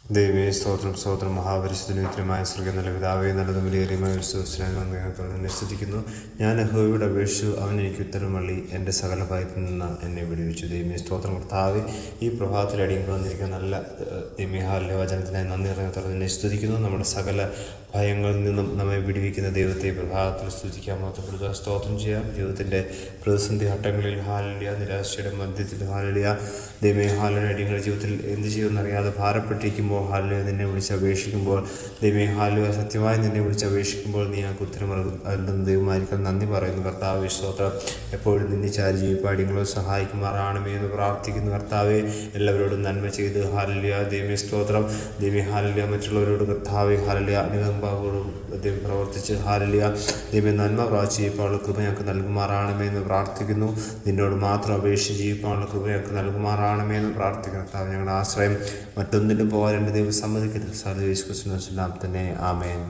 ദൈവമേ സ്തോത്രം സ്തോത്രം മഹാപരിശുദ്ധനുമായ സ്വർഗ്ഗം നല്ല പിതാവേ നല്ലതും വിലയേറിയമായ ഉത്സവത്തിനെ സ്തുതിക്കുന്നു. ഞാൻ യഹോവയോട് അപേക്ഷിച്ചു, അവൻ എനിക്ക് ഉത്തരം വള്ളി എൻ്റെ സകല ഭയത്തിൽ നിന്ന് എന്നെ വിടുവിച്ചു. ദൈവമേ സ്തോത്രം കർത്താവേ, ഈ പ്രഭാതത്തിൽ അടിയങ്ങൾ വന്നിരിക്കുന്ന നല്ല ദൈവഹാലിൻ്റെ വചനത്തിനായി നന്ദി നിറഞ്ഞ സ്തുതിക്കുന്നു. നമ്മുടെ സകല ഭയങ്ങളിൽ നിന്നും നമ്മെ വിടുവിക്കുന്ന ദൈവത്തെ പ്രഭാതത്തിൽ സ്തുതിക്കാൻ മാത്രപ്പെടുക, സ്തോത്രം ചെയ്യാം. ജീവിതത്തിൻ്റെ പ്രതിസന്ധി ഘട്ടങ്ങളിൽ ഹാലലിയ, നിരാശയുടെ മധ്യത്തിൽ ഹാലലിയ, ദൈവമേ ഹാലലിയ അടിയങ്ങളുടെ ജീവിതത്തിൽ എന്ത് ചെയ്യുമെന്നറിയാതെ ഭാരപ്പെട്ടിരിക്കുമ്പോൾ ഹാലലിയ നിന്നെ വിളിച്ച് അപേക്ഷിക്കുമ്പോൾ, ദൈവമേ ഹാലലിയ സത്യമായി നിന്നെ വിളിച്ച് അപേക്ഷിക്കുമ്പോൾ നീ ഞങ്ങൾക്ക് ഉത്തരം നൽകുന്ന ദൈവമായിരിക്കും. നന്ദി പറയുന്നു കർത്താവേ. സ്തോത്രം. എപ്പോഴും നിന്നെ ചാരി ജീവിപ്പോൾ അടിയങ്ങളെ സഹായിക്കുമാറാണമേ എന്ന് പ്രാർത്ഥിക്കുന്നു കർത്താവെ. എല്ലാവരോടും നന്മ ചെയ്ത് ഹാലലിയ ദൈവമേ സ്തോത്രം. ദൈവമേ ഹാലലിയ മറ്റുള്ളവരോട് കർത്താവെ ഹാലലിയ അനുകമ്പാവോടും ദൈവം പ്രവർത്തിച്ച് ഹാലലിയ ദൈവം നന്മ പ്രാപിച്ച് ജീവിക്കാനുള്ള കൃപ ഞങ്ങൾക്ക് നൽകുമാറാണമേ എന്ന് പ്രാർത്ഥിക്കുന്നു. നിന്നോട് മാത്രം അപേക്ഷിച്ച് ജീവിക്കാനുള്ള കൃപ ഞങ്ങൾക്ക് നൽകുമാറാണമേ എന്ന് പ്രാർത്ഥിക്കുന്നു കർത്താവ്. ഞങ്ങളുടെ ആശ്രയം മറ്റൊന്നിനും പോകാൻ എൻ്റെ ദൈവം സമ്മതിക്കരുത്. സർവ്വേശ്വരനാം തന്നെ ആമേൻ.